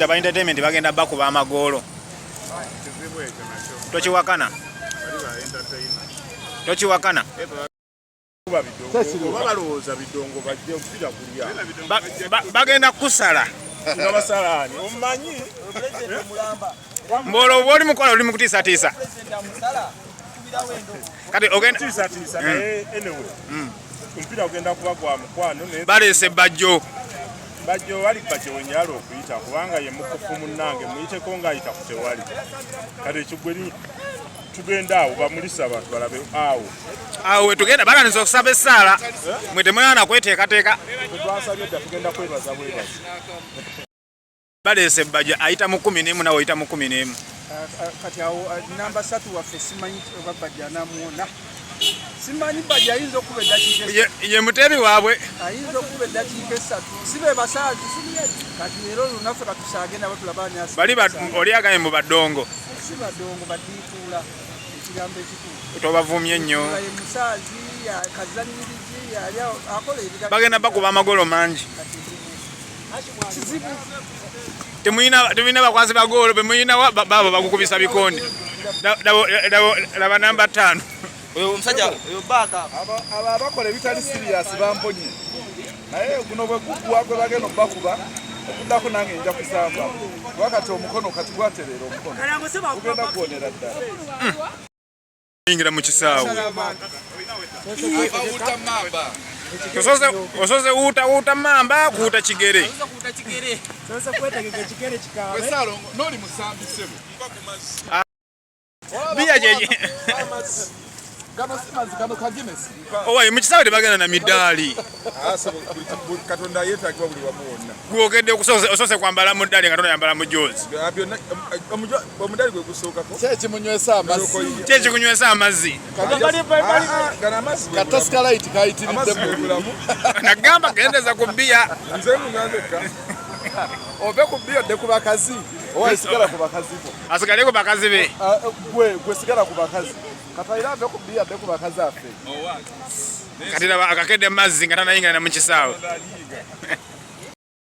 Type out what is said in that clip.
Aba entertainment bagenda bakuba amagolo. Tokiwakana. Tokiwakana. Balowooza bidongo bajja okupira kulya. Bagenda kusala. Nga basalaani. Omanyi? Mbolo bwoli mukola oli mukutiisatiisa. Kati ogenda tiisatiisa naye anyway. Omupiira ogenda kuba gwa mukwano naye baleese bajjo. Bajjo wali bajjo wenjala okuyita kubanga ye mukufu munnange muyiteko ng'ayita ku tewali. Kati ekigweri tugenda awo bamulisa abantu balabe awo. Awo tugenda balaniza okusaba essaala. Mwe temulana kweteekateeka. Twasabye dda tugenda kwebaza bwebazi. Baleese bajjo ayita mu 11 nawe oyita mu 11. Kati awo namba 3 waffe simanyi oba bajja namuwona. Simanyi bajja ayinza okuba eddakiika ye mutebi waabwe. Ayinza okuba eddakiika 3. Sibe basaazi. Kati leero lunaffe katusaage nabo tulabani asi. Bali oli agaye mu badongo. Si badongo badiikuula ekigambo ekikulu. Tobavumye nnyo. Ye musaazi kazanyirizi yali akola ebigambo. Bagenda bakuba amagolo mangi. Kizibu. Temuyina bakwasi bagolo bemuyina babo bagukubisa bikondi. Laba namba 5. Oyo omusajja oyo baka abakola ebitali serious bamponye. Naye guno bwe gugwa gwe bagenda bakuba okuddako nange nja kusamba. Wakati omukono kati gwaterera omukono. Ugenda kuonera ddala. Ingira mu kisaawe. Osoze uta mamba kuuta kigere. Sasa kwetegeka kigere kikawe. Wesalongo noli musambisebo. Biya jeje. Gano simazi gano ka Guinness. Owa mu bagenda na midali. Buli katonda yeetaagibwa buli wamu wonna. Gwogedde osose kwambala mudali nga toyambala mujozi. Omudali gwe gusookako. Kyeki munywesa amazzi. Kyeki kunywesa amazzi. Gano amazzi. Katasikalaiti kayitiridde mu bulamu. Nagamba gendeza ku biya. Nze munyanzeka. Ove ku biya de ku bakazi. Owa isigala ku bakazi bo. Asigale ku bakazi be. Gwe sigala ku bakazi. Kataira ave ku biya de ku bakazi afe. Kati laba akakedde mazzi nga tanayingira na mu kisaawe.